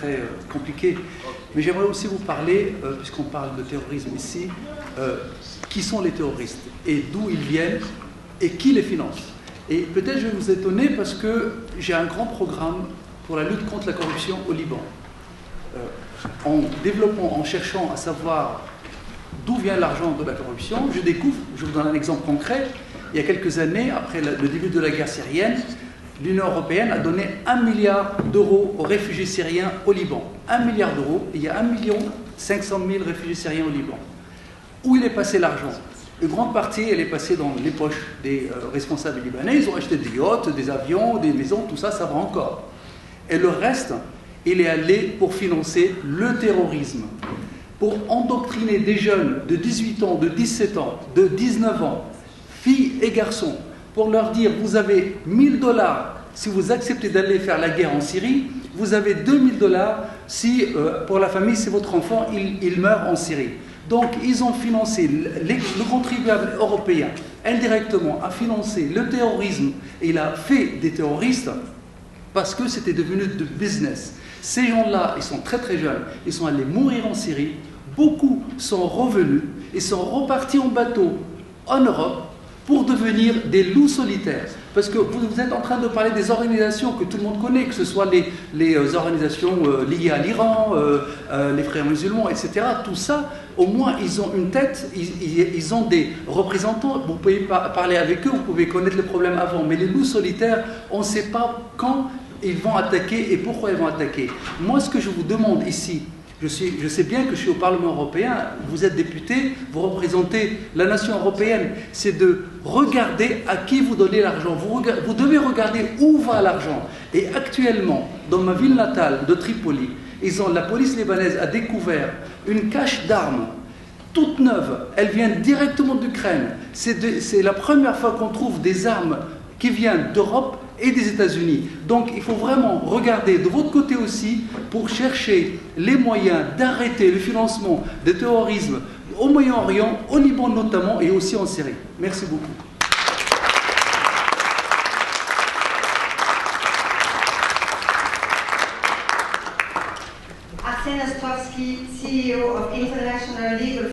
très compliqué. Mais j'aimerais aussi vous parler, puisqu'on parle de terrorisme ici, qui sont les terroristes et d'où ils viennent et qui les finance. Et peut-être je vais vous étonner parce que j'ai un grand programme pour la lutte contre la corruption au Liban. En développant, en cherchant à savoir d'où vient l'argent de la corruption, je découvre, je vous donne un exemple concret, il y a quelques années, après le début de la guerre syrienne, l'Union européenne a donné 1 milliard d'euros aux réfugiés syriens au Liban. 1 milliard d'euros, et il y a 1,5 million de réfugiés syriens au Liban. Où il est passé l'argent? Une grande partie, elle est passée dans les poches des responsables libanais. Ils ont acheté des yachts, des avions, des maisons, tout ça, ça va encore. Et le reste, il est allé pour financer le terrorisme, pour endoctriner des jeunes de 18 ans, de 17 ans, de 19 ans, filles et garçons, pour leur dire, vous avez 1 000 $ si vous acceptez d'aller faire la guerre en Syrie, vous avez 2 000 $ si, pour la famille, si votre enfant, il meurt en Syrie. Donc, ils ont financé, le contribuable européen, indirectement, a financé le terrorisme, et il a fait des terroristes parce que c'était devenu de business. Ces gens-là, ils sont très très jeunes, ils sont allés mourir en Syrie, beaucoup sont revenus et sont repartis en bateau en Europe pour devenir des loups solitaires. Parce que vous êtes en train de parler des organisations que tout le monde connaît, que ce soit les organisations liées à l'Iran, les frères musulmans, etc. Tout ça, au moins, ils ont une tête, ils ont des représentants. Vous pouvez parler avec eux, vous pouvez connaître le problème avant. Mais les loups solitaires, on ne sait pas quand ils vont attaquer et pourquoi ils vont attaquer. Moi, ce que je vous demande ici, je sais bien que je suis au Parlement européen, vous êtes député, vous représentez la nation européenne, c'est de regarder à qui vous donnez l'argent. Vous devez regarder où va l'argent. Et actuellement, dans ma ville natale de Tripoli, la police libanaise a découvert une cache d'armes toute neuve. Elle vient directement d'Ukraine. C'est la première fois qu'on trouve des armes qui viennent d'Europe et des États-Unis. Donc il faut vraiment regarder de votre côté aussi pour chercher les moyens d'arrêter le financement du terrorisme au Moyen-Orient, au Liban notamment et aussi en Syrie. Merci beaucoup. Arsen Ostrowski, CEO of International Legal